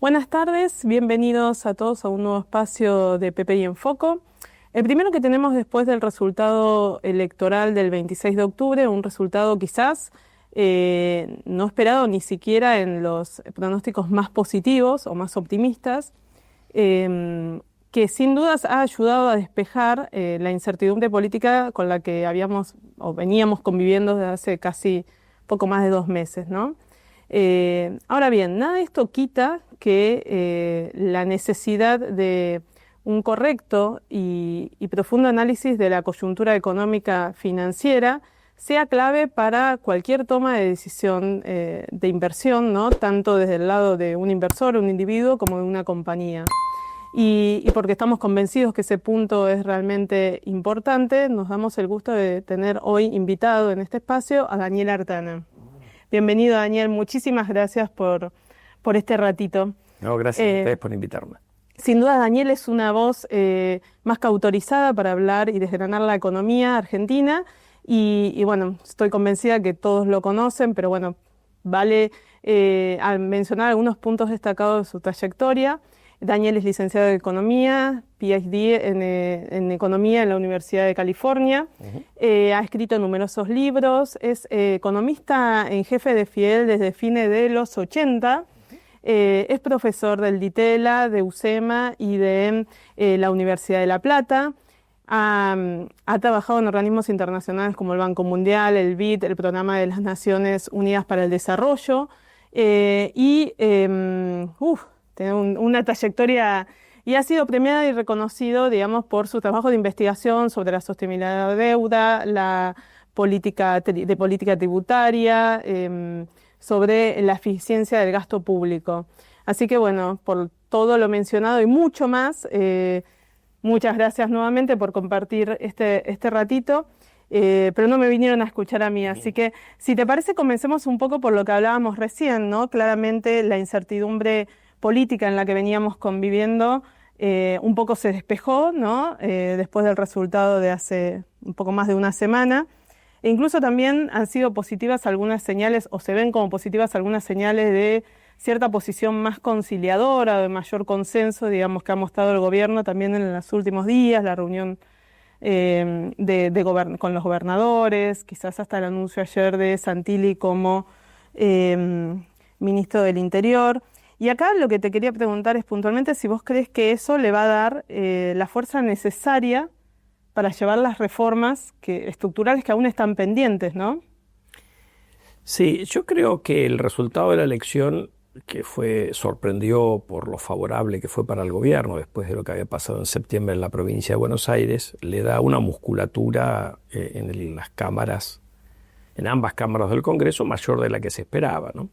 Buenas tardes, bienvenidos a todos a un nuevo espacio de PPI en Foco. El primero que tenemos después del resultado electoral del 26 de octubre, un resultado quizás no esperado ni siquiera en los pronósticos más positivos o más optimistas, que sin dudas ha ayudado a despejar la incertidumbre política con la que habíamos o veníamos conviviendo desde hace casi poco más de 2 meses, ¿no? Ahora bien, nada de esto quita que la necesidad de un correcto y profundo análisis de la coyuntura económica financiera sea clave para cualquier toma de decisión de inversión, ¿no? Tanto desde el lado de un inversor, un individuo, como de una compañía. Y porque estamos convencidos que ese punto es realmente importante, nos damos el gusto de tener hoy invitado en este espacio a Daniel Artana. Bienvenido, Daniel. Muchísimas gracias por este ratito. No, gracias a ustedes por invitarme. Sin duda, Daniel es una voz más que autorizada para hablar y desgranar la economía argentina. Y bueno, estoy convencida que todos lo conocen, pero bueno, vale al mencionar algunos puntos destacados de su trayectoria. Daniel es licenciado en Economía, PhD en Economía en la Universidad de California. Ha escrito numerosos libros, es economista en jefe de FIEL desde fines de los 80. Es profesor del DITELA, de UCEMA y de la Universidad de La Plata. Ha trabajado en organismos internacionales como el Banco Mundial, el BID, el Programa de las Naciones Unidas para el Desarrollo. Tiene una trayectoria y ha sido premiado y reconocido, digamos, por su trabajo de investigación sobre la sostenibilidad de la deuda, la política tributaria, sobre la eficiencia del gasto público. Así que bueno, por todo lo mencionado y mucho más, muchas gracias nuevamente por compartir este ratito. Pero no me vinieron a escuchar a mí, así que si te parece comencemos un poco por lo que hablábamos recién, ¿no? Claramente la incertidumbre política en la que veníamos conviviendo un poco se despejó, ¿no? Después del resultado de hace un poco más de una semana. E incluso también han sido positivas algunas señales, o se ven como positivas algunas señales de cierta posición más conciliadora, de mayor consenso, digamos, que ha mostrado el gobierno también en los últimos días, la reunión con los gobernadores, quizás hasta el anuncio ayer de Santilli como ministro del Interior. Y acá lo que te quería preguntar es puntualmente si vos crees que eso le va a dar la fuerza necesaria para llevar las reformas estructurales que aún están pendientes, ¿no? Sí, yo creo que el resultado de la elección, que sorprendió por lo favorable que fue para el gobierno después de lo que había pasado en septiembre en la provincia de Buenos Aires, le da una musculatura en las cámaras, en ambas cámaras del Congreso, mayor de la que se esperaba, ¿no?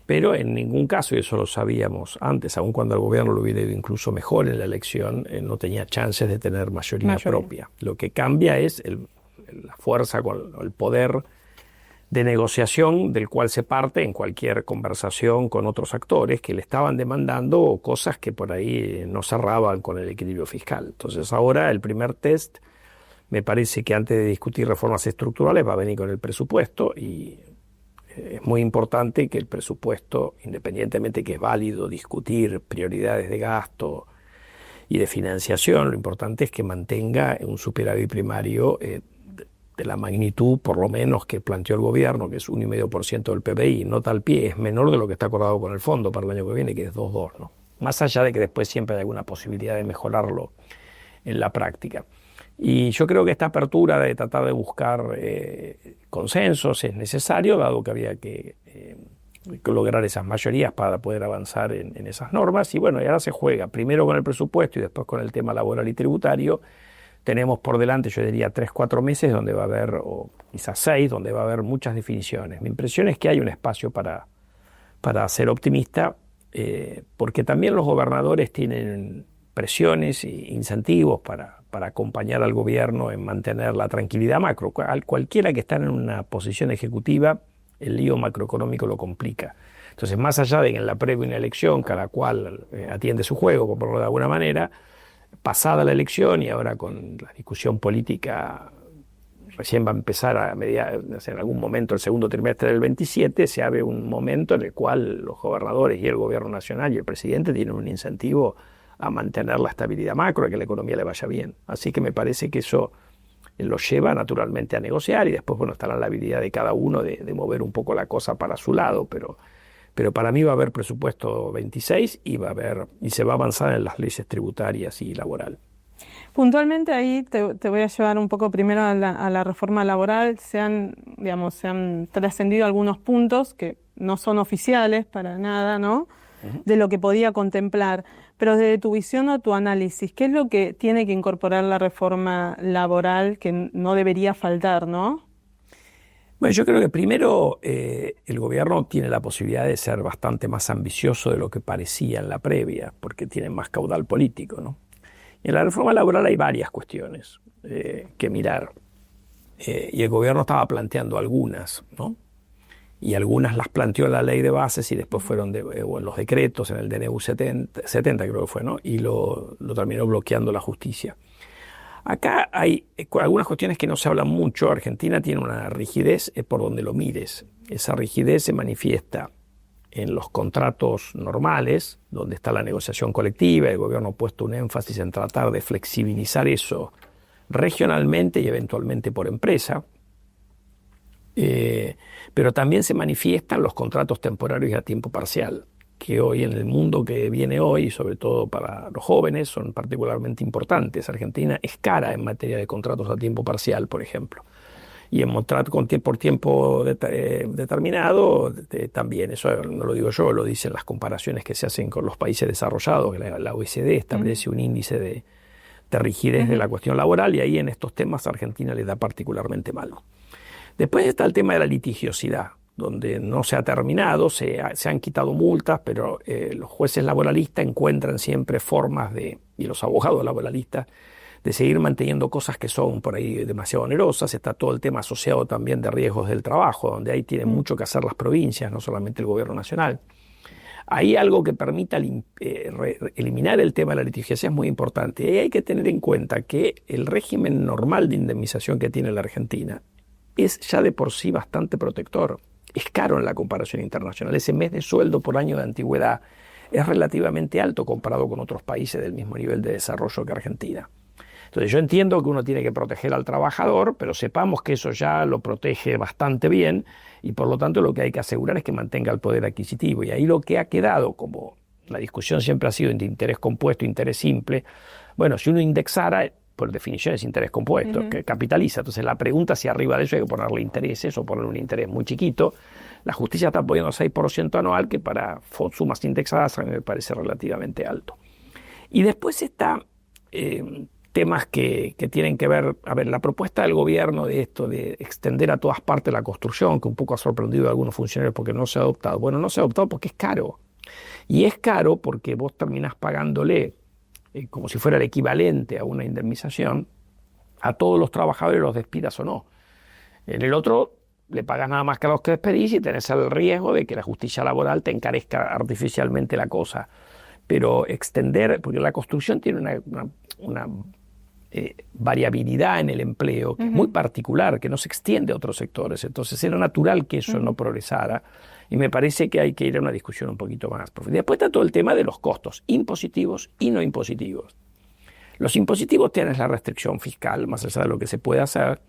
Pero en ningún caso, y eso lo sabíamos antes, aun cuando el gobierno lo hubiera ido incluso mejor en la elección, no tenía chances de tener mayoría propia. Lo que cambia es la fuerza, el poder de negociación del cual se parte en cualquier conversación con otros actores que le estaban demandando cosas que por ahí no cerraban con el equilibrio fiscal. Entonces ahora el primer test, me parece que antes de discutir reformas estructurales va a venir con el presupuesto y es muy importante que el presupuesto, independientemente que es válido discutir prioridades de gasto y de financiación, lo importante es que mantenga un superávit primario de la magnitud, por lo menos, que planteó el gobierno, que es 1,5% del PBI, nota al pie, es menor de lo que está acordado con el fondo para el año que viene, que es 2,2, ¿no? Más allá de que después siempre hay alguna posibilidad de mejorarlo en la práctica. Y yo creo que esta apertura de tratar de buscar consensos es necesario, dado que había que lograr esas mayorías para poder avanzar en esas normas. Y bueno, y ahora se juega primero con el presupuesto y después con el tema laboral y tributario. Tenemos por delante, yo diría, 3-4 meses donde va a haber, o quizás 6, donde va a haber muchas definiciones. Mi impresión es que hay un espacio para ser optimista, porque también los gobernadores tienen presiones e incentivos para acompañar al gobierno en mantener la tranquilidad macro. Cualquiera que está en una posición ejecutiva, el lío macroeconómico lo complica. Entonces, más allá de que en la previa una elección cada cual atiende su juego, por ponerlo de alguna manera, pasada la elección y ahora con la discusión política recién va a empezar en algún momento el segundo trimestre del 27, se abre un momento en el cual los gobernadores y el gobierno nacional y el presidente tienen un incentivo a mantener la estabilidad macro, a que la economía le vaya bien. Así que me parece que eso lo lleva naturalmente a negociar y después, bueno, estará la habilidad de cada uno de mover un poco la cosa para su lado, pero para mí va a haber presupuesto 26 y se va a avanzar en las leyes tributarias y laboral. Puntualmente ahí te voy a llevar un poco primero a la reforma laboral. Se han trascendido algunos puntos que no son oficiales para nada, ¿no? De lo que podía contemplar. Pero desde tu visión o tu análisis, ¿qué es lo que tiene que incorporar la reforma laboral que no debería faltar, no? Bueno, yo creo que primero el gobierno tiene la posibilidad de ser bastante más ambicioso de lo que parecía en la previa, porque tiene más caudal político, ¿no? En la reforma laboral hay varias cuestiones que mirar y el gobierno estaba planteando algunas, ¿no? Y algunas las planteó en la ley de bases y después fueron en los decretos, en el DNU 70 creo que fue, ¿no? Y lo terminó bloqueando la justicia. Acá hay algunas cuestiones que no se hablan mucho. Argentina tiene una rigidez por donde lo mires. Esa rigidez se manifiesta en los contratos normales, donde está la negociación colectiva. El gobierno ha puesto un énfasis en tratar de flexibilizar eso regionalmente y eventualmente por empresa. Pero también se manifiestan los contratos temporarios y a tiempo parcial, que hoy en el mundo que viene hoy, sobre todo para los jóvenes, son particularmente importantes. Argentina es cara en materia de contratos a tiempo parcial, por ejemplo. Y en contrato por tiempo determinado también, eso no lo digo yo, lo dicen las comparaciones que se hacen con los países desarrollados. La OECD establece un índice de rigidez de la cuestión laboral y ahí en estos temas a Argentina le da particularmente mal. Después está el tema de la litigiosidad, donde no se ha terminado, se han quitado multas, pero los jueces laboralistas encuentran siempre formas y los abogados laboralistas, de seguir manteniendo cosas que son por ahí demasiado onerosas. Está todo el tema asociado también de riesgos del trabajo, donde ahí tienen mucho que hacer las provincias, no solamente el gobierno nacional. Ahí algo que permita eliminar el tema de la litigiosidad es muy importante. Y hay que tener en cuenta que el régimen normal de indemnización que tiene la Argentina es ya de por sí bastante protector. Es caro en la comparación internacional. Ese mes de sueldo por año de antigüedad es relativamente alto comparado con otros países del mismo nivel de desarrollo que Argentina. Entonces yo entiendo que uno tiene que proteger al trabajador, pero sepamos que eso ya lo protege bastante bien y por lo tanto lo que hay que asegurar es que mantenga el poder adquisitivo. Y ahí lo que ha quedado, como la discusión siempre ha sido entre interés compuesto e interés simple, bueno, si uno indexara, por definición es interés compuesto, que capitaliza. Entonces la pregunta es si arriba de eso hay que ponerle intereses o poner un interés muy chiquito. La justicia está poniendo 6% anual, que para sumas indexadas a mí me parece relativamente alto. Y después está temas que tienen que ver, la propuesta del gobierno de esto, de extender a todas partes la construcción, que un poco ha sorprendido a algunos funcionarios porque no se ha adoptado. Bueno, no se ha adoptado porque es caro. Y es caro porque vos terminás pagándole como si fuera el equivalente a una indemnización a todos los trabajadores, los despidas o no. En el otro le pagas nada más que a los que despedís y tenés el riesgo de que la justicia laboral te encarezca artificialmente la cosa. Pero extender, porque la construcción tiene una variabilidad en el empleo que es muy particular, que no se extiende a otros sectores. Entonces era natural que eso no progresara y me parece que hay que ir a una discusión un poquito más profunda. Después está todo el tema de los costos impositivos y no impositivos. Los impositivos tienen la restricción fiscal, más allá de lo que se puede hacer,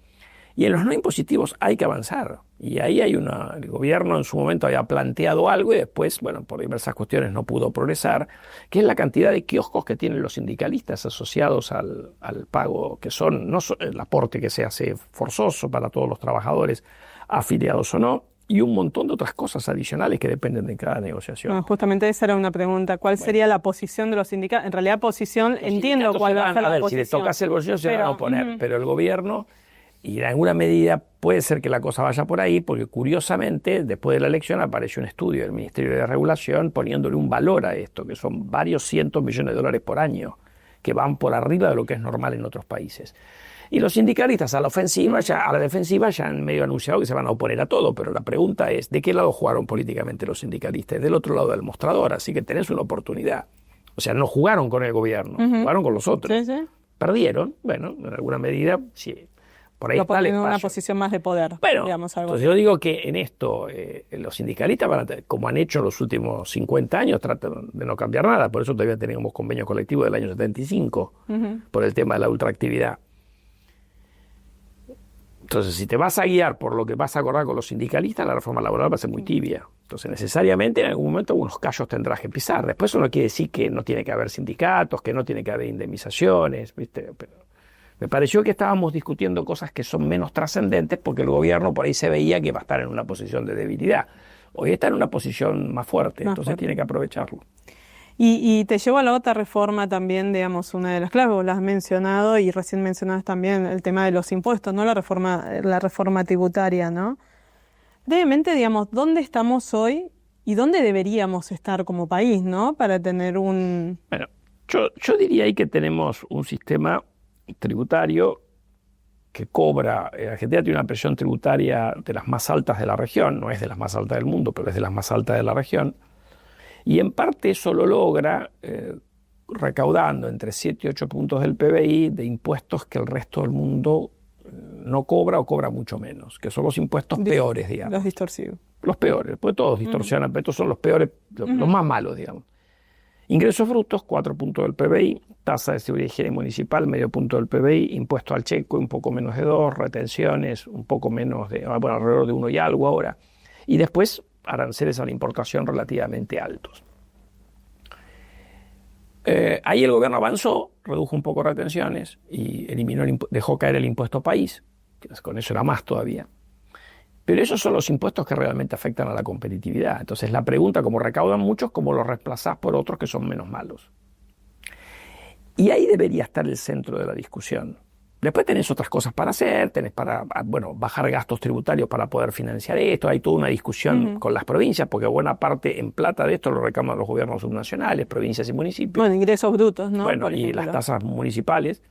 y en los no impositivos hay que avanzar. Y ahí el gobierno en su momento había planteado algo y después, bueno, por diversas cuestiones no pudo progresar, que es la cantidad de kioscos que tienen los sindicalistas asociados al pago, que son no el aporte que se hace forzoso para todos los trabajadores, afiliados o no, y un montón de otras cosas adicionales que dependen de cada negociación. No, justamente esa era una pregunta. ¿Cuál sería la posición de los sindicatos? En realidad, posición, entiendo cuál va a ser la posición. Si le tocas el bolsillo se van a oponer, pero el gobierno... Y en alguna medida puede ser que la cosa vaya por ahí, porque curiosamente, después de la elección apareció un estudio del Ministerio de Regulación poniéndole un valor a esto, que son varios cientos millones de dólares por año, que van por arriba de lo que es normal en otros países. Y los sindicalistas a la defensiva ya han medio anunciado que se van a oponer a todo, pero la pregunta es, ¿de qué lado jugaron políticamente los sindicalistas? Del otro lado del mostrador, así que tenés una oportunidad. O sea, no jugaron con el gobierno, jugaron con los otros. Sí. Perdieron, bueno, en alguna medida sí. Por ahí lo está el ponen en una espacio. posición más de poder, Bueno, digamos, algo entonces yo digo que en esto los sindicalistas, como han hecho en los últimos 50 años, tratan de no cambiar nada. Por eso todavía tenemos convenio colectivo del año 75, por el tema de la ultraactividad. Entonces, si te vas a guiar por lo que vas a acordar con los sindicalistas, la reforma laboral va a ser muy tibia. Entonces, necesariamente, en algún momento, unos callos tendrás que pisar. Después eso no quiere decir que no tiene que haber sindicatos, que no tiene que haber indemnizaciones, ¿viste? Pero me pareció que estábamos discutiendo cosas que son menos trascendentes porque el gobierno por ahí se veía que va a estar en una posición de debilidad. Hoy está en una posición más fuerte, entonces tiene que aprovecharlo. Y te llevo a la otra reforma también, digamos, una de las claves, vos la has mencionado y recién mencionabas también el tema de los impuestos, ¿no? La reforma tributaria, ¿no? Brevemente, digamos, ¿dónde estamos hoy y dónde deberíamos estar como país, ¿no? Para tener un... Bueno, yo diría ahí que tenemos un sistema tributario que cobra, Argentina tiene una presión tributaria de las más altas de la región, no es de las más altas del mundo, pero es de las más altas de la región, y en parte eso lo logra recaudando entre 7 y 8 puntos del PBI de impuestos que el resto del mundo no cobra o cobra mucho menos, que son los impuestos peores, digamos. Los distorsivos. Los peores, pues todos distorsionan, pero estos son los peores, los más malos, digamos. Ingresos brutos, 4 puntos del PBI, tasa de seguridad y higiene municipal, medio punto del PBI, impuesto al cheque, un poco menos de 2, retenciones, un poco menos de, bueno, alrededor de 1 y algo ahora. Y después, aranceles a la importación relativamente altos. Ahí el gobierno avanzó, redujo un poco retenciones y dejó caer el impuesto país, que con eso era más todavía. Pero esos son los impuestos que realmente afectan a la competitividad. Entonces la pregunta, como recaudan muchos, ¿cómo los reemplazás por otros que son menos malos? Y ahí debería estar el centro de la discusión. Después tenés otras cosas para hacer, tenés para, bueno, bajar gastos tributarios para poder financiar esto, hay toda una discusión con las provincias, porque buena parte en plata de esto lo reclaman los gobiernos subnacionales, provincias y municipios. Bueno, ingresos brutos, ¿no? Bueno, y las tasas municipales.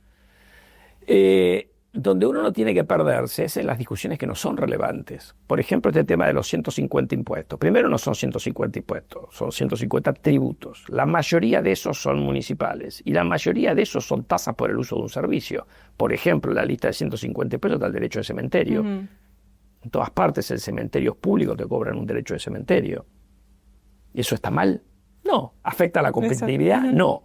Donde uno no tiene que perderse es en las discusiones que no son relevantes. Por ejemplo, este tema de los 150 impuestos. Primero, no son 150 impuestos, son 150 tributos. La mayoría de esos son municipales y la mayoría de esos son tasas por el uso de un servicio. Por ejemplo, en la lista de 150 impuestos está el derecho de cementerio. En todas partes, en cementerios públicos te cobran un derecho de cementerio. ¿Y eso está mal? No. ¿Afecta a la competitividad? No.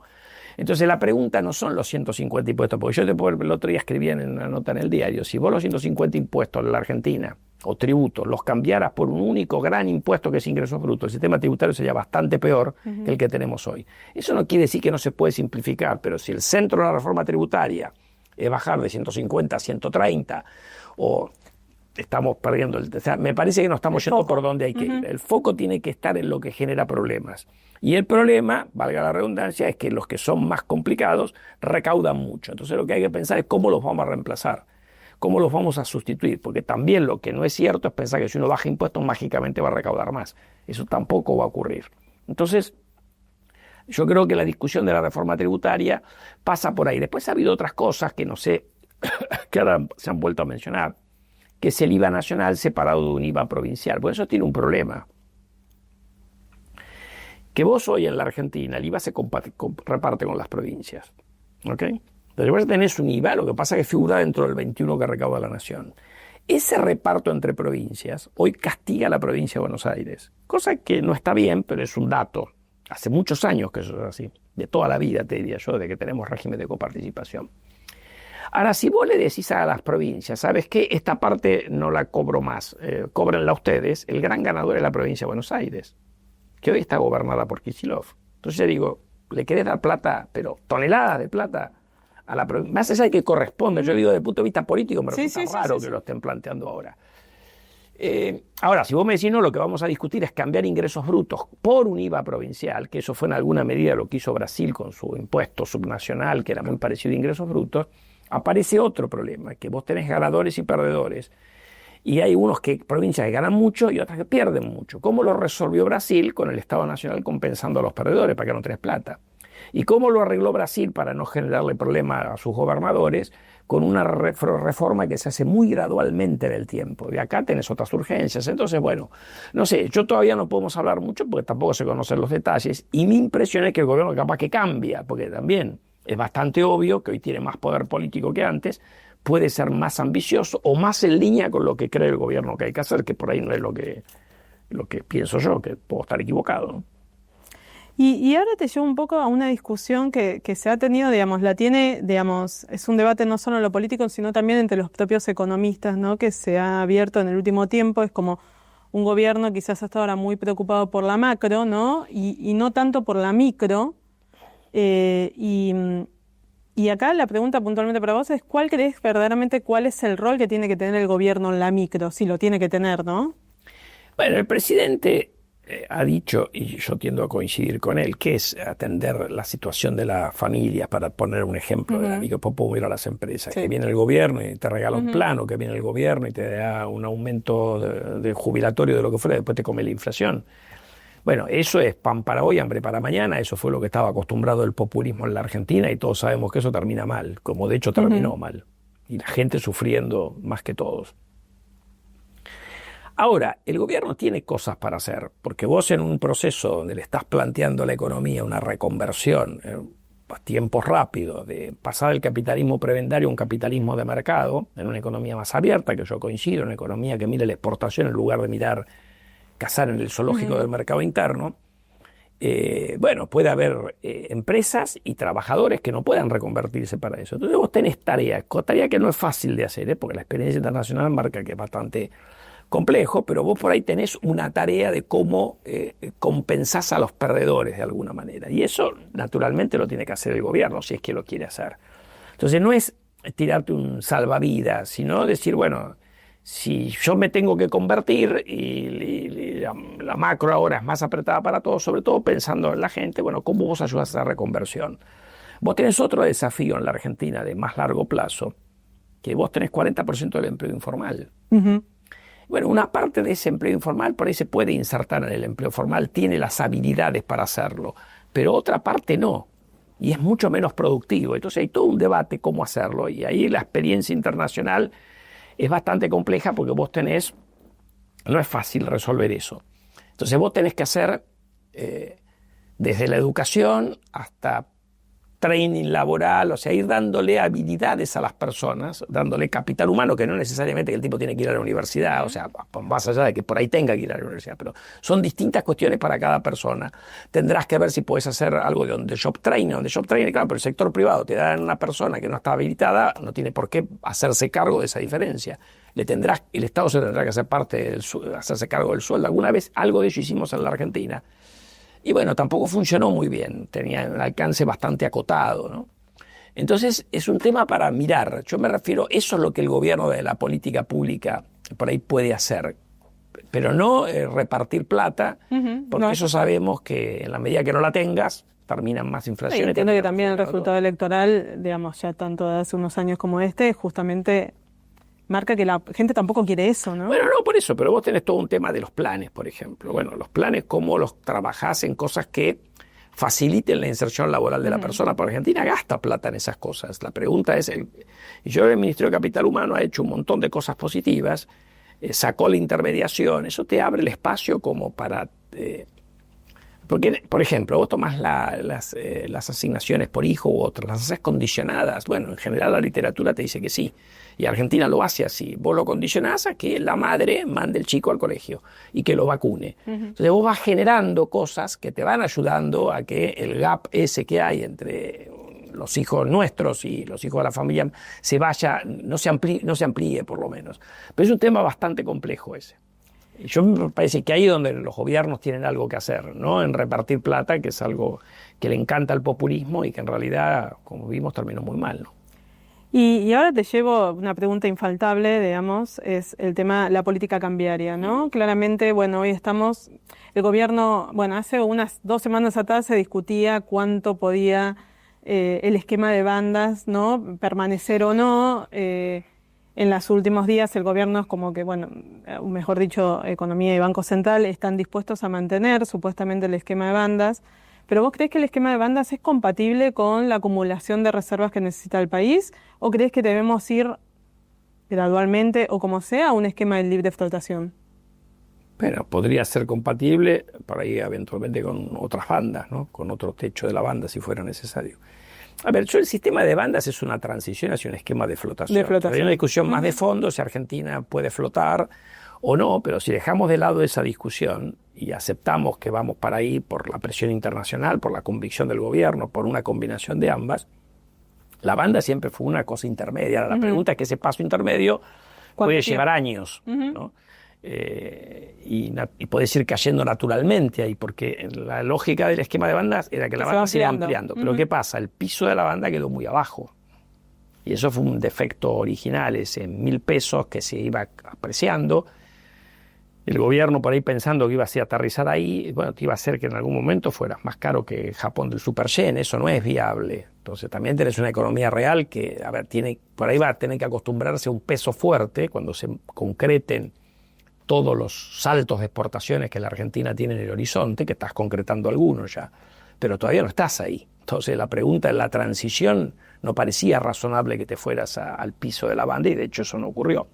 Entonces la pregunta no son los 150 impuestos, porque yo el otro día escribía en una nota en el diario, si vos los 150 impuestos en la Argentina, o tributos, los cambiaras por un único gran impuesto que es ingresos brutos, el sistema tributario sería bastante peor que el que tenemos hoy. Eso no quiere decir que no se puede simplificar, pero si el centro de la reforma tributaria es bajar de 150 a 130, o estamos perdiendo o sea, me parece que no estamos yendo por donde hay que ir. El foco tiene que estar en lo que genera problemas. Y el problema, valga la redundancia, es que los que son más complicados recaudan mucho. Entonces lo que hay que pensar es cómo los vamos a reemplazar, cómo los vamos a sustituir, porque también lo que no es cierto es pensar que si uno baja impuestos mágicamente va a recaudar más. Eso tampoco va a ocurrir. Entonces, yo creo que la discusión de la reforma tributaria pasa por ahí. Después ha habido otras cosas que no sé, que ahora se han vuelto a mencionar, que es el IVA nacional separado de un IVA provincial. Pues eso tiene un problema. Que vos hoy en la Argentina el IVA se reparte con las provincias. ¿Ok? Entonces vos tenés un IVA, lo que pasa es que figura dentro del 21 que recauda la nación. Ese reparto entre provincias hoy castiga a la provincia de Buenos Aires. Cosa que no está bien, pero es un dato. Hace muchos años que eso es así. De toda la vida, te diría yo, de que tenemos régimen de coparticipación. Ahora, si vos le decís a las provincias, ¿sabes qué? Esta parte no la cobro más, cóbrenla ustedes, el gran ganador es la provincia de Buenos Aires, que hoy está gobernada por Kicillof. Entonces yo digo, ¿le querés dar plata, pero toneladas de plata a la provincia? Más allá de que corresponde, yo digo desde el punto de vista político, me resulta raro que lo estén planteando ahora. Ahora, si vos me decís, no, lo que vamos a discutir es cambiar ingresos brutos por un IVA provincial, que eso fue en alguna medida lo que hizo Brasil con su impuesto subnacional, que era muy parecido a ingresos brutos, aparece otro problema, que vos tenés ganadores y perdedores. Y hay provincias que ganan mucho y otras que pierden mucho. ¿Cómo lo resolvió Brasil con el Estado Nacional compensando a los perdedores para que no tenés plata? ¿Y cómo lo arregló Brasil para no generarle problema a sus gobernadores? Con una reforma que se hace muy gradualmente en el tiempo. Y acá tenés otras urgencias. Entonces, bueno, no sé, yo todavía no podemos hablar mucho porque tampoco se conocen los detalles. Y mi impresión es que el gobierno capaz que cambia, porque también es bastante obvio que hoy tiene más poder político que antes, puede ser más ambicioso o más en línea con lo que cree el gobierno que hay que hacer, que por ahí no es lo que pienso yo, que puedo estar equivocado, ¿no? Y ahora te llevo un poco a una discusión que se ha tenido, digamos, es un debate no solo en lo político, sino también entre los propios economistas, ¿no? Que se ha abierto en el último tiempo. Es como un gobierno quizás hasta ahora muy preocupado por la macro, ¿no? Y no tanto por la micro. Eh, y, y acá la pregunta puntualmente para vos es, ¿cuál crees verdaderamente cuál es el rol que tiene que tener el gobierno en la micro? Si lo tiene que tener, ¿no? Bueno, el presidente ha dicho, y yo tiendo a coincidir con él, que es atender la situación de las familias, para poner un ejemplo de la micro. Después podemos ir a las empresas, Sí. que viene el gobierno y te regala un plano, que viene el gobierno y te da un aumento de jubilatorio de lo que fuera, después te come la inflación. Bueno, eso es pan para hoy, hambre para mañana. Eso fue lo que estaba acostumbrado el populismo en la Argentina, y todos sabemos que eso termina mal, como de hecho terminó mal, y la gente sufriendo más que todos. Ahora, el gobierno tiene cosas para hacer, porque vos, en un proceso donde le estás planteando a la economía una reconversión a tiempos rápidos, de pasar del capitalismo prebendario a un capitalismo de mercado, en una economía más abierta, que yo coincido, una economía que mire la exportación en lugar de mirar cazar en el zoológico del mercado interno, bueno, puede haber empresas y trabajadores que no puedan reconvertirse para eso. Entonces vos tenés tarea que no es fácil de hacer, porque la experiencia internacional marca que es bastante complejo, pero vos por ahí tenés una tarea de cómo compensás a los perdedores de alguna manera. Y eso naturalmente lo tiene que hacer el gobierno, si es que lo quiere hacer. Entonces no es tirarte un salvavidas, sino decir, bueno, si yo me tengo que convertir y la macro ahora es más apretada para todos, sobre todo pensando en la gente, bueno, ¿cómo vos ayudas a esa reconversión? Vos tenés otro desafío en la Argentina de más largo plazo, que vos tenés 40% del empleo informal. Bueno, una parte de ese empleo informal por ahí se puede insertar en el empleo formal, tiene las habilidades para hacerlo, pero otra parte no, y es mucho menos productivo. Entonces hay todo un debate cómo hacerlo, y ahí la experiencia internacional es bastante compleja, porque vos tenés, no es fácil resolver eso. Entonces vos tenés que hacer desde la educación hasta training laboral, o sea, ir dándole habilidades a las personas, dándole capital humano, que no necesariamente que el tipo tiene que ir a la universidad, o sea, más allá de que por ahí tenga que ir a la universidad, pero son distintas cuestiones para cada persona. Tendrás que ver si podés hacer algo de on-the-job training. On-the-job training, claro, pero el sector privado te da una persona que no está habilitada, no tiene por qué hacerse cargo de esa diferencia. El Estado se tendrá que hacerse cargo del sueldo. Alguna vez algo de eso hicimos en la Argentina. Y bueno, tampoco funcionó muy bien, tenía un alcance bastante acotado, ¿no? Entonces es un tema para mirar. Yo me refiero, eso es lo que el gobierno de la política pública por ahí puede hacer, pero no repartir plata, porque eso sabemos que en la medida que no la tengas, terminan más inflación. Entiendo que también el resultado electoral, digamos, ya tanto de hace unos años como este, justamente marca que la gente tampoco quiere eso, ¿no? Bueno, no por eso, pero vos tenés todo un tema de los planes, por ejemplo. Bueno, los planes, cómo los trabajás en cosas que faciliten la inserción laboral de la persona. Por Argentina gasta plata en esas cosas. La pregunta es, y yo el Ministerio de Capital Humano ha hecho un montón de cosas positivas, sacó la intermediación, eso te abre el espacio como para... porque, por ejemplo, vos tomás las asignaciones por hijo u otras, las haces condicionadas. Bueno, en general la literatura te dice que sí. Y Argentina lo hace así. Vos lo condicionás a que la madre mande el chico al colegio y que lo vacune. Entonces vos vas generando cosas que te van ayudando a que el gap ese que hay entre los hijos nuestros y los hijos de la familia no se amplíe por lo menos. Pero es un tema bastante complejo ese. Yo me parece que ahí es donde los gobiernos tienen algo que hacer, ¿no? En repartir plata, que es algo que le encanta al populismo y que en realidad, como vimos, terminó muy mal, ¿no? Y ahora te llevo una pregunta infaltable, digamos, es el tema, la política cambiaria, ¿no? Claramente, bueno, hoy el gobierno, bueno, hace unas 2 semanas atrás se discutía cuánto podía el esquema de bandas, ¿no? Permanecer o no. En los últimos días el gobierno es como que, bueno, mejor dicho, Economía y Banco Central están dispuestos a mantener supuestamente el esquema de bandas. ¿Pero vos crees que el esquema de bandas es compatible con la acumulación de reservas que necesita el país? ¿O crees que debemos ir gradualmente, o como sea, a un esquema de libre flotación? Bueno, podría ser compatible por ahí eventualmente con otras bandas, ¿no? Con otro techo de la banda si fuera necesario. A ver, el sistema de bandas es una transición hacia un esquema de flotación. Hay una discusión más de fondo si Argentina puede flotar o no, pero si dejamos de lado esa discusión y aceptamos que vamos para ahí por la presión internacional, por la convicción del gobierno, por una combinación de ambas, la banda siempre fue una cosa intermedia. La pregunta es que ese paso intermedio puede llevar años, ¿no? Y puede ir cayendo naturalmente ahí, porque la lógica del esquema de bandas era que la banda se iba ampliando. Pero ¿qué pasa? El piso de la banda quedó muy abajo. Y eso fue un defecto original, ese 1.000 pesos que se iba apreciando. El gobierno por ahí pensando que iba a aterrizar ahí, bueno, que iba a hacer que en algún momento fuera más caro que Japón del Super Yen, eso no es viable. Entonces también tenés una economía real que, a ver, por ahí va a tener que acostumbrarse a un peso fuerte cuando se concreten todos los saltos de exportaciones que la Argentina tiene en el horizonte, que estás concretando algunos ya, pero todavía no estás ahí. Entonces la pregunta de la transición no parecía razonable que te fueras al piso de la banda y de hecho eso no ocurrió.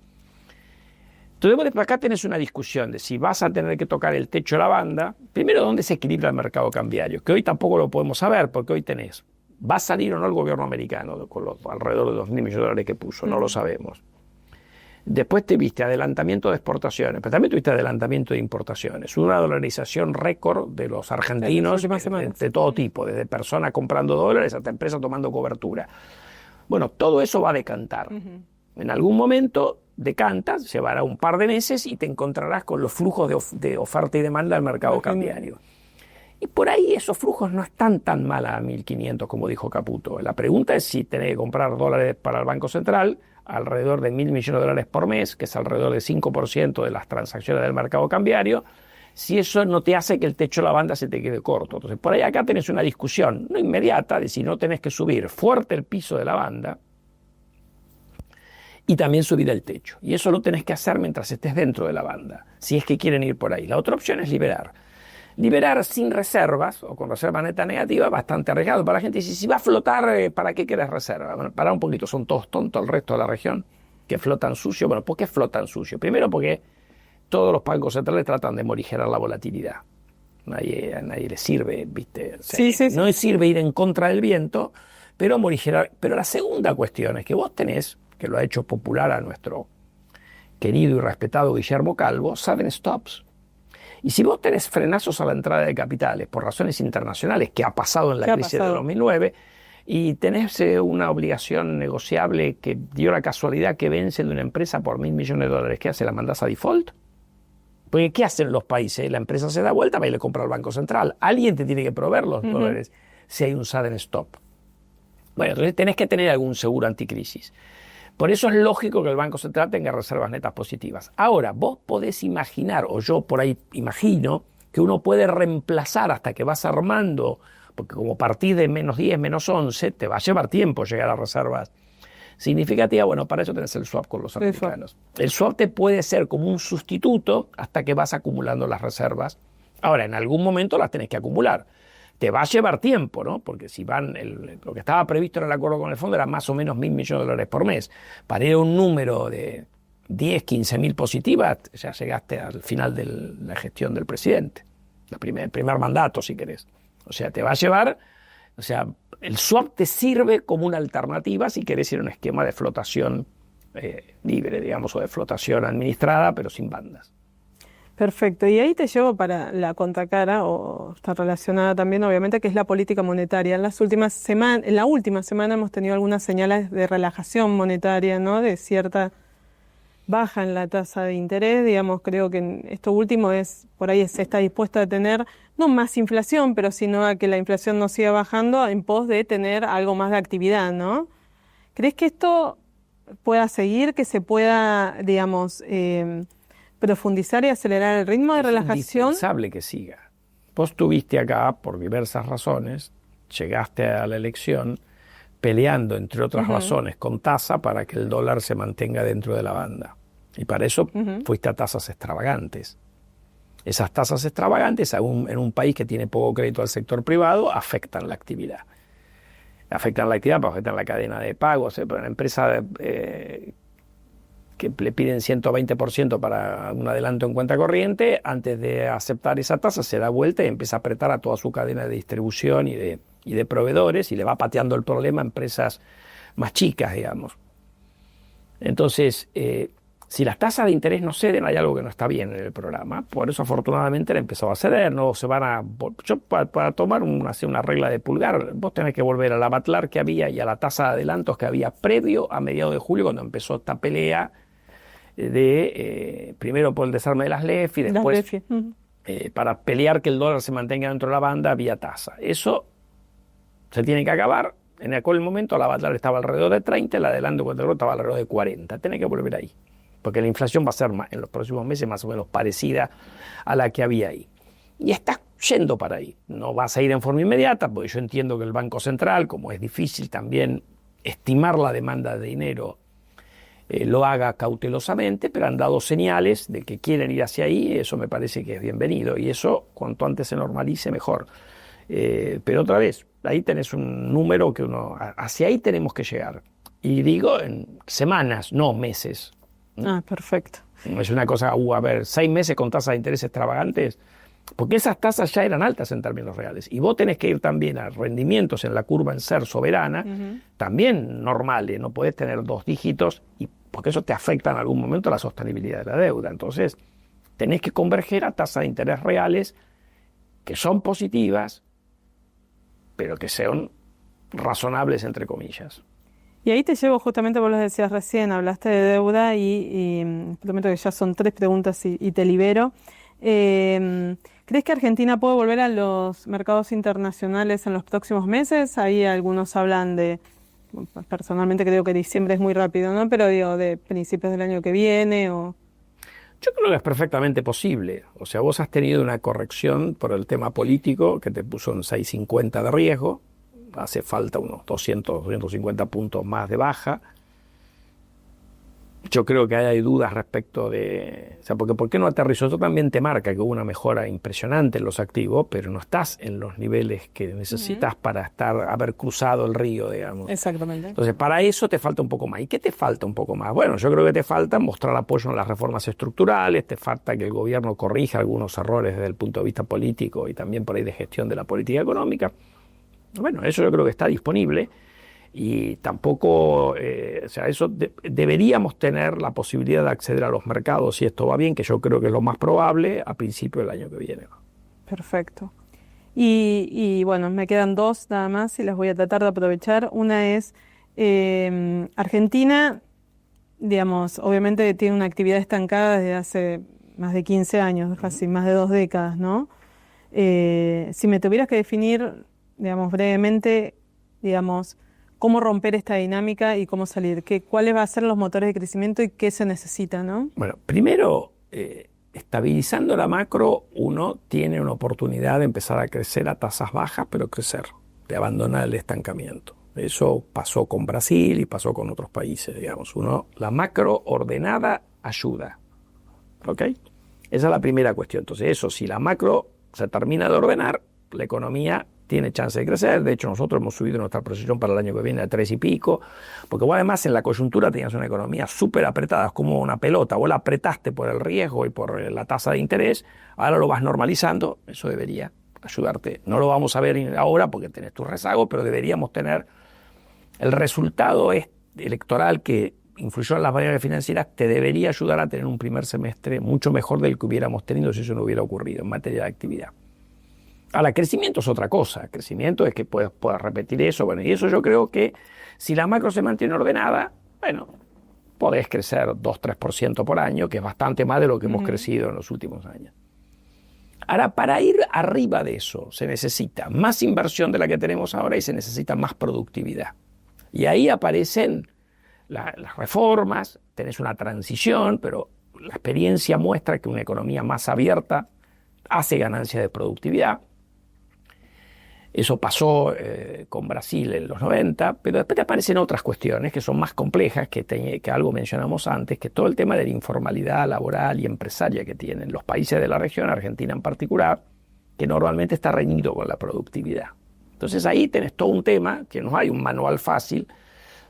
Entonces acá tenés una discusión de si vas a tener que tocar el techo de la banda, primero dónde se equilibra el mercado cambiario, que hoy tampoco lo podemos saber porque hoy tenés, ¿va a salir o no el gobierno americano con los alrededor de $2.000 millones que puso? No lo sabemos. Después te viste adelantamiento de exportaciones, pero también tuviste adelantamiento de importaciones. Una dolarización récord de los argentinos de todo tipo, desde personas comprando dólares hasta empresas tomando cobertura. Bueno, todo eso va a decantar. En algún momento decantas, llevará un par de meses y te encontrarás con los flujos de oferta y demanda del mercado cambiario. Y por ahí esos flujos no están tan mal a 1.500 como dijo Caputo. La pregunta es si tenés que comprar dólares para el Banco Central, alrededor de $1.000 millones por mes, que es alrededor del 5% de las transacciones del mercado cambiario, si eso no te hace que el techo de la banda se te quede corto. Entonces, por ahí acá tenés una discusión, no inmediata, de si no tenés que subir fuerte el piso de la banda y también subir el techo. Y eso lo tenés que hacer mientras estés dentro de la banda, si es que quieren ir por ahí. La otra opción es liberar. Liberar sin reservas o con reserva neta negativa, bastante arriesgado para la gente. Y si va a flotar, ¿para qué querés reserva? Bueno, para un poquito, son todos tontos el resto de la región que flotan sucio. Bueno, ¿por qué flotan sucio? Primero porque todos los bancos centrales tratan de morigerar la volatilidad. A nadie le sirve, ¿viste? O sea, no sirve ir en contra del viento, pero morigerar. Pero la segunda cuestión es que vos tenés, que lo ha hecho popular a nuestro querido y respetado Guillermo Calvo, sudden stops. Y si vos tenés frenazos a la entrada de capitales por razones internacionales, que ha pasado en la crisis de 2009, y tenés una obligación negociable que dio la casualidad que vence de una empresa por $1.000 millones, ¿qué hace? ¿La mandás a default? Porque ¿qué hacen los países? La empresa se da vuelta, va y le compra al Banco Central. Alguien te tiene que proveer los dólares si hay un sudden stop. Bueno, entonces tenés que tener algún seguro anticrisis. Por eso es lógico que el Banco Central tenga reservas netas positivas. Ahora, vos podés imaginar, o yo por ahí imagino, que uno puede reemplazar hasta que vas armando, porque como partís de -10, -11, te va a llevar tiempo llegar a reservas significativas. Bueno, para eso tenés el swap con los americanos. El swap te puede ser como un sustituto hasta que vas acumulando las reservas. Ahora, en algún momento las tenés que acumular. Te va a llevar tiempo, ¿no? Porque si lo que estaba previsto en el acuerdo con el fondo era más o menos $1.000 millones por mes. Para ir a un número de 10, 15.000 positivas, ya llegaste al final de la gestión del presidente. El primer mandato, si querés. O sea, te va a llevar, o sea, el swap te sirve como una alternativa si querés ir a un esquema de flotación libre, digamos, o de flotación administrada, pero sin bandas. Perfecto, y ahí te llevo para la contracara, o está relacionada también obviamente, que es la política monetaria. En la última semana hemos tenido algunas señales de relajación monetaria, ¿no? De cierta baja en la tasa de interés, digamos, creo que esto último por ahí se está dispuesta a tener, no más inflación, pero sino a que la inflación no siga bajando en pos de tener algo más de actividad, ¿no? ¿Crees que esto pueda seguir, que se pueda, digamos, profundizar y acelerar el ritmo de relajación? Es indispensable que siga. Vos tuviste acá, por diversas razones, llegaste a la elección peleando, entre otras razones, con tasa para que el dólar se mantenga dentro de la banda. Y para eso fuiste a tasas extravagantes. Esas tasas extravagantes, en un país que tiene poco crédito al sector privado, afectan la actividad. Afectan la actividad, afectan la cadena de pagos. Una empresa que le piden 120% para un adelanto en cuenta corriente, antes de aceptar esa tasa se da vuelta y empieza a apretar a toda su cadena de distribución y y de proveedores y le va pateando el problema a empresas más chicas, digamos. Entonces, si las tasas de interés no ceden, hay algo que no está bien en el programa. Por eso, afortunadamente, le empezó a ceder. No se van a. Yo, para tomar una regla de pulgar, vos tenés que volver a la Batlar que había y a la tasa de adelantos que había previo a mediados de julio, cuando empezó esta pelea de primero por el desarme de las LEF y después para pelear que el dólar se mantenga dentro de la banda vía tasa. Eso se tiene que acabar. En aquel momento la Batlar estaba alrededor de 30, el adelanto cuando estaba alrededor de 40. Tenés que volver ahí, porque la inflación va a ser en los próximos meses más o menos parecida a la que había ahí. Y está yendo para ahí. No vas a ir en forma inmediata, porque yo entiendo que el Banco Central, como es difícil también estimar la demanda de dinero, lo haga cautelosamente, pero han dado señales de que quieren ir hacia ahí, y eso me parece que es bienvenido. Y eso, cuanto antes se normalice, mejor. Pero otra vez, ahí tenés un número que hacia ahí tenemos que llegar. Y digo, en semanas, no meses. Ah, perfecto. Es una cosa, a ver, 6 meses con tasas de interés extravagantes, porque esas tasas ya eran altas en términos reales. Y vos tenés que ir también a rendimientos en la curva en ser soberana, también normales, no podés tener 2 dígitos, porque eso te afecta en algún momento la sostenibilidad de la deuda. Entonces, tenés que converger a tasas de interés reales que son positivas, pero que sean razonables, entre comillas. Y ahí te llevo justamente, vos lo decías recién, hablaste de deuda y prometo que ya son 3 preguntas y te libero. ¿Crees que Argentina puede volver a los mercados internacionales en los próximos meses? Ahí algunos hablan personalmente creo que diciembre es muy rápido, ¿no? Pero digo, de principios del año que viene o... Yo creo que es perfectamente posible. O sea, vos has tenido una corrección por el tema político que te puso en 650 de riesgo. Hace falta unos 200, 250 puntos más de baja. Yo creo que hay dudas respecto de... O sea, porque ¿por qué no aterrizó? Esto también te marca que hubo una mejora impresionante en los activos, pero no estás en los niveles que necesitas para haber cruzado el río, digamos. Exactamente. Entonces, para eso te falta un poco más. ¿Y qué te falta un poco más? Bueno, yo creo que te falta mostrar apoyo en las reformas estructurales, te falta que el gobierno corrija algunos errores desde el punto de vista político y también por ahí de gestión de la política económica. Bueno, eso yo creo que está disponible. Y tampoco, o sea, eso deberíamos tener la posibilidad de acceder a los mercados, si esto va bien, que yo creo que es lo más probable, a principios del año que viene. Perfecto. Y bueno, me quedan 2 nada más y las voy a tratar de aprovechar. Una es, Argentina, digamos, obviamente tiene una actividad estancada desde hace más de 15 años, casi más de 2 décadas, ¿no? Si me tuvieras que definir, digamos, brevemente, digamos, cómo romper esta dinámica y cómo salir, cuáles van a ser los motores de crecimiento y qué se necesita, ¿no? Bueno, primero, estabilizando la macro, uno tiene una oportunidad de empezar a crecer a tasas bajas, pero crecer, de abandonar el estancamiento. Eso pasó con Brasil y pasó con otros países, digamos. La macro ordenada ayuda, ¿ok? Esa es la primera cuestión. Entonces, eso, si la macro se termina de ordenar, la economía tiene chance de crecer. De hecho, nosotros hemos subido nuestra proyección para el año que viene a 3 y pico, porque vos además en la coyuntura tenías una economía súper apretada, es como una pelota, vos la apretaste por el riesgo y por la tasa de interés, ahora lo vas normalizando, eso debería ayudarte. No lo vamos a ver ahora porque tenés tu rezago, pero deberíamos tener el resultado electoral que influyó en las variables financieras, te debería ayudar a tener un primer semestre mucho mejor del que hubiéramos tenido si eso no hubiera ocurrido en materia de actividad. Ahora, crecimiento es otra cosa. Crecimiento es que puedas repetir eso. Bueno, y eso yo creo que si la macro se mantiene ordenada, bueno, podés crecer 2-3% por año, que es bastante más de lo que hemos crecido en los últimos años. Ahora, para ir arriba de eso, se necesita más inversión de la que tenemos ahora y se necesita más productividad. Y ahí aparecen las reformas, tenés una transición, pero la experiencia muestra que una economía más abierta hace ganancia de productividad. Eso pasó con Brasil en los 90, pero después te aparecen otras cuestiones que son más complejas, que algo mencionamos antes, que todo el tema de la informalidad laboral y empresaria que tienen los países de la región, Argentina en particular, que normalmente está reñido con la productividad. Entonces ahí tenés todo un tema, que no hay un manual fácil,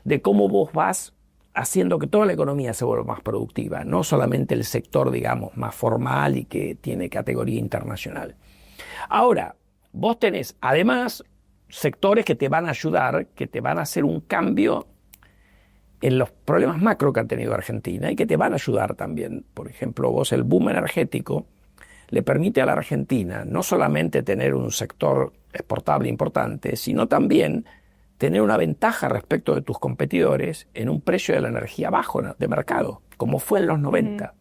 de cómo vos vas haciendo que toda la economía se vuelva más productiva, no solamente el sector, digamos, más formal y que tiene categoría internacional. Ahora, vos tenés además sectores que te van a ayudar, que te van a hacer un cambio en los problemas macro que ha tenido Argentina y que te van a ayudar también. Por ejemplo, vos, el boom energético le permite a la Argentina no solamente tener un sector exportable importante, sino también tener una ventaja respecto de tus competidores en un precio de la energía bajo de mercado, como fue en los 90.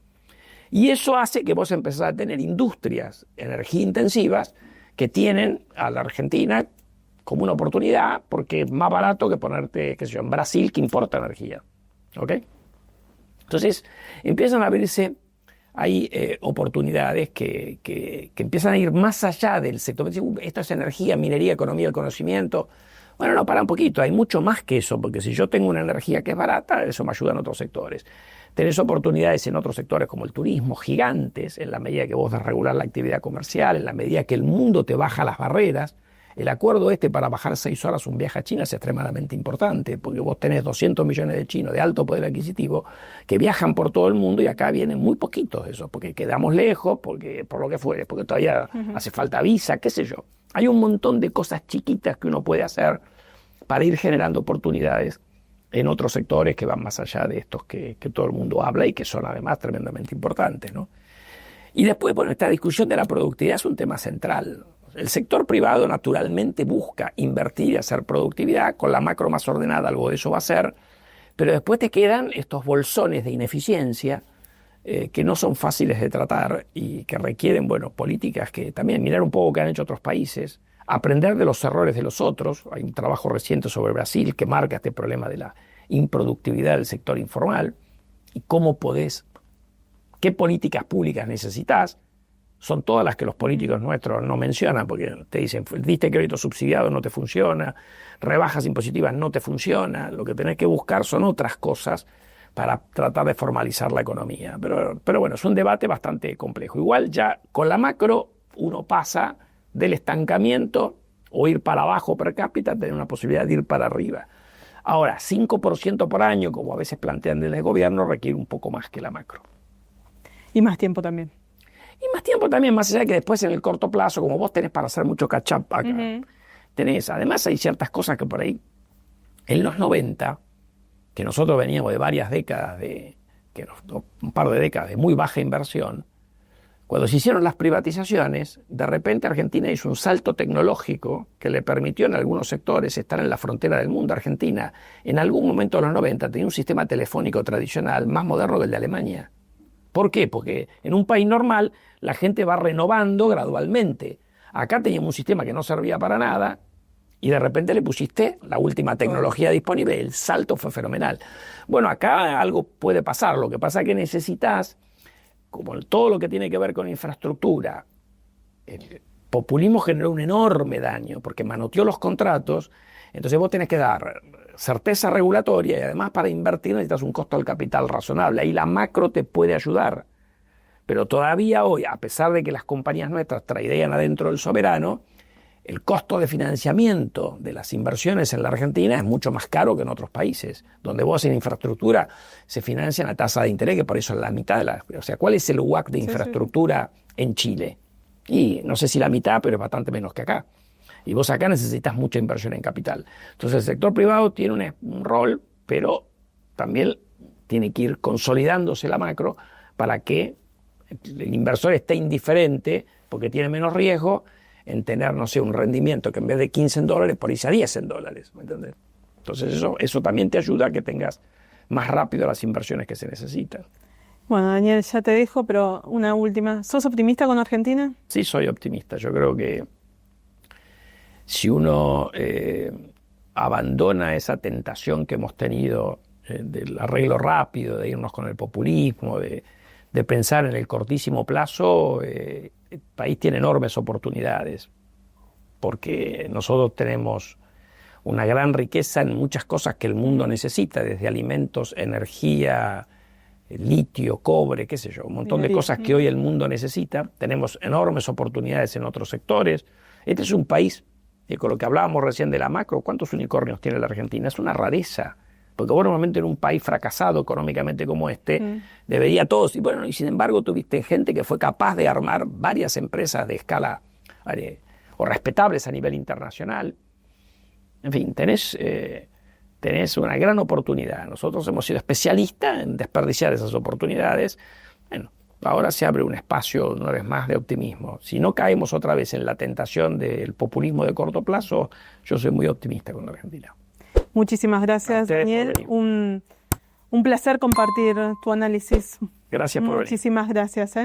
Y eso hace que vos empezás a tener industrias energía intensivas que tienen a la Argentina como una oportunidad, porque es más barato que ponerte, qué sé yo, en Brasil, que importa energía. ¿Ok? Entonces, empiezan a abrirse, hay oportunidades que empiezan a ir más allá del sector. Esto es energía, minería, economía del conocimiento. Bueno, no, para un poquito, hay mucho más que eso, porque si yo tengo una energía que es barata, eso me ayuda en otros sectores. Tenés oportunidades en otros sectores como el turismo, gigantes, en la medida que vos desregular la actividad comercial, en la medida que el mundo te baja las barreras. El acuerdo para bajar 6 horas un viaje a China es extremadamente importante, porque vos tenés 200 millones de chinos de alto poder adquisitivo que viajan por todo el mundo y acá vienen muy poquitos de esos, porque quedamos lejos, porque por lo que fuere, porque todavía hace falta visa, qué sé yo. Hay un montón de cosas chiquitas que uno puede hacer para ir generando oportunidades en otros sectores que van más allá de estos que todo el mundo habla y que son además tremendamente importantes, ¿no? Y después, bueno, esta discusión de la productividad es un tema central. El sector privado naturalmente busca invertir y hacer productividad, con la macro más ordenada algo de eso va a ser, pero después te quedan estos bolsones de ineficiencia que no son fáciles de tratar y que requieren, bueno, políticas que también mirar un poco qué han hecho otros países, aprender de los errores de los otros. Hay un trabajo reciente sobre Brasil que marca este problema de la improductividad del sector informal y cómo qué políticas públicas necesitas. Son todas las que los políticos nuestros no mencionan, porque te dicen, diste crédito subsidiado, no te funciona, rebajas impositivas, no te funciona. Lo que tenés que buscar son otras cosas para tratar de formalizar la economía. Pero bueno, es un debate bastante complejo. Igual ya con la macro uno pasa del estancamiento o ir para abajo per cápita a tener una posibilidad de ir para arriba. Ahora, 5% por año, como a veces plantean desde el gobierno, requiere un poco más que la macro. Y más tiempo también. Y más tiempo también, más allá de que después en el corto plazo, como vos tenés para hacer mucho catch-up acá, además hay ciertas cosas que por ahí, en los 90, que nosotros veníamos de varias décadas, un par de décadas de muy baja inversión, cuando se hicieron las privatizaciones, de repente Argentina hizo un salto tecnológico que le permitió en algunos sectores estar en la frontera del mundo. Argentina, en algún momento de los 90, tenía un sistema telefónico tradicional más moderno que el de Alemania. ¿Por qué? Porque en un país normal la gente va renovando gradualmente. Acá teníamos un sistema que no servía para nada y de repente le pusiste la última tecnología disponible. El salto fue fenomenal. Bueno, acá algo puede pasar. Lo que pasa es que necesitas, como todo lo que tiene que ver con infraestructura, el populismo generó un enorme daño porque manoteó los contratos. Entonces vos tenés que dar certeza regulatoria y además para invertir necesitas un costo del capital razonable. Ahí la macro te puede ayudar. Pero todavía hoy, a pesar de que las compañías nuestras traidean adentro del soberano, el costo de financiamiento de las inversiones en la Argentina es mucho más caro que en otros países, donde vos en infraestructura se financian a tasa de interés, que por eso es la mitad de la... O sea, ¿cuál es el WACC de infraestructura en Chile? Y no sé si la mitad, pero es bastante menos que acá. Y vos acá necesitas mucha inversión en capital. Entonces el sector privado tiene un rol, pero también tiene que ir consolidándose la macro para que el inversor esté indiferente, porque tiene menos riesgo en tener, no sé, un rendimiento que en vez de 15 en dólares, por ahí sea 10 en dólares. ¿Me entendés? Entonces eso también te ayuda a que tengas más rápido las inversiones que se necesitan. Bueno, Daniel, ya te dejo, pero una última. ¿Sos optimista con Argentina? Sí, soy optimista. Yo creo que si uno abandona esa tentación que hemos tenido del arreglo rápido, de irnos con el populismo, de pensar en el cortísimo plazo, el país tiene enormes oportunidades, porque nosotros tenemos una gran riqueza en muchas cosas que el mundo necesita, desde alimentos, energía, litio, cobre, qué sé yo, un montón de cosas que hoy el mundo necesita. Tenemos enormes oportunidades en otros sectores. Este es un país, y con lo que hablábamos recién de la macro, ¿cuántos unicornios tiene la Argentina? Es una rareza. Porque vos normalmente en un país fracasado económicamente como este, debería todos, y sin embargo tuviste gente que fue capaz de armar varias empresas de escala o respetables a nivel internacional. en fin, tenés una gran oportunidad. Nosotros hemos sido especialistas en desperdiciar esas oportunidades. Bueno, ahora se abre un espacio una vez más de optimismo. Si no caemos otra vez en la tentación del populismo de corto plazo, yo soy muy optimista con la Argentina. Muchísimas gracias, Daniel. Un placer compartir tu análisis. Gracias por venir. Muchísimas gracias.